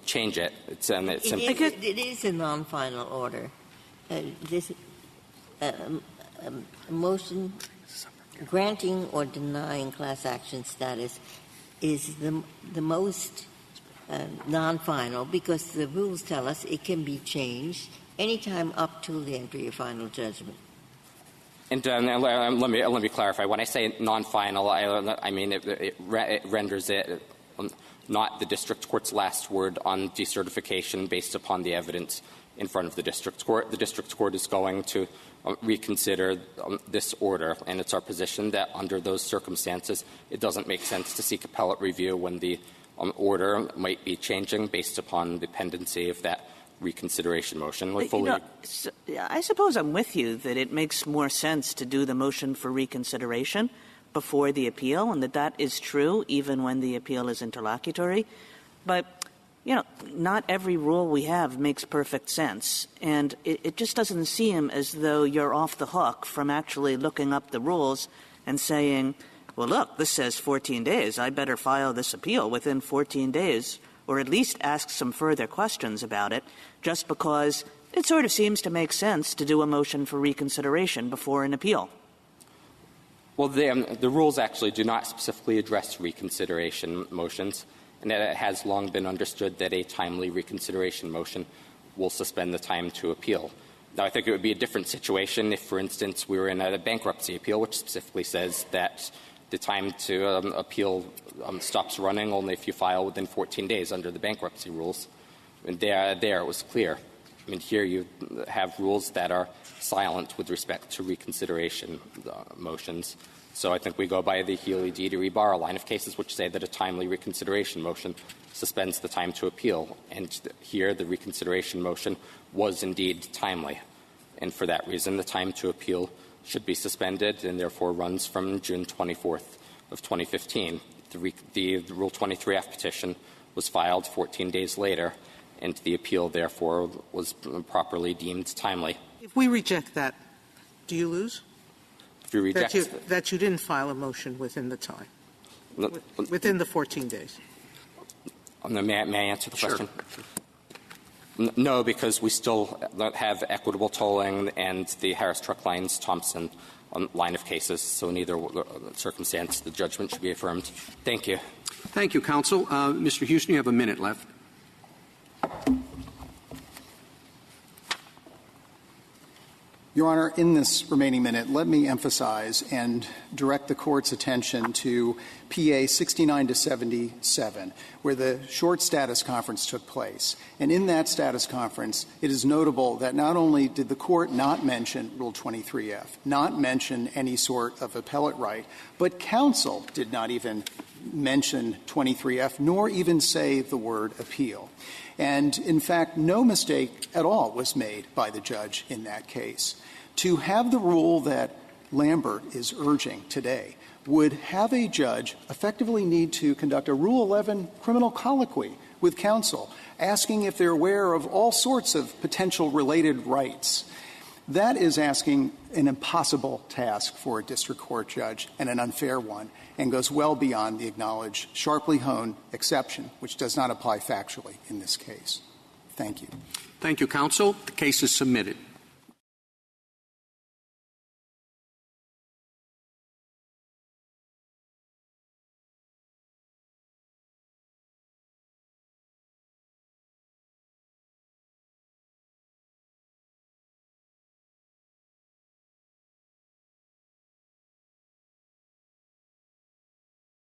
change it? It is a non-final order. A motion granting or denying class action status is the most non-final, because the rules tell us it can be changed anytime up to the entry of final judgment. And let me clarify. When I say non-final, I mean it renders it not the district court's last word on decertification based upon the evidence in front of the district court. The district court is going to reconsider this order, and it's our position that under those circumstances it doesn't make sense to seek appellate review when the order might be changing based upon the pendency of that reconsideration motion. I suppose I'm with you that it makes more sense to do the motion for reconsideration before the appeal, and that is true even when the appeal is interlocutory. But not every rule we have makes perfect sense, and it just doesn't seem as though you're off the hook from actually looking up the rules and saying, well, look, this says 14 days. I better file this appeal within 14 days, or at least ask some further questions about it, just because it sort of seems to make sense to do a motion for reconsideration before an appeal. Well, the rules actually do not specifically address reconsideration motions, and that it has long been understood that a timely reconsideration motion will suspend the time to appeal. Now, I think it would be a different situation if, for instance, we were in a bankruptcy appeal, which specifically says that the time to appeal stops running only if you file within 14 days under the bankruptcy rules. And there it was clear. I mean, here you have rules that are silent with respect to reconsideration motions. So I think we go by the Healy-Dieter-Ibarra line of cases which say that a timely reconsideration motion suspends the time to appeal. And here the reconsideration motion was indeed timely. And for that reason, the time to appeal should be suspended and therefore runs from June 24th of 2015. The Rule 23F petition was filed 14 days later, and the appeal, therefore, was properly deemed timely. If we reject that, do you lose? If you reject that you didn't file a motion within the time, within the 14 days. May I answer the question? No, because we still have equitable tolling and the Harris Truck Lines Thompson line of cases, so in either circumstance, the judgment should be affirmed. Thank you. Thank you, counsel. Mr. Houston, you have a minute left. Your Honor, in this remaining minute, let me emphasize and direct the Court's attention to PA 69-77, where the short status conference took place. And in that status conference, it is notable that not only did the Court not mention Rule 23F, not mention any sort of appellate right, but counsel did not even mention 23F, nor even say the word appeal. And, in fact, no mistake at all was made by the judge in that case. To have the rule that Lambert is urging today would have a judge effectively need to conduct a Rule 11 criminal colloquy with counsel, asking if they're aware of all sorts of potential related rights. That is asking an impossible task for a district court judge and an unfair one, and goes well beyond the acknowledged, sharply honed exception, which does not apply factually in this case. Thank you. Thank you, counsel. The case is submitted.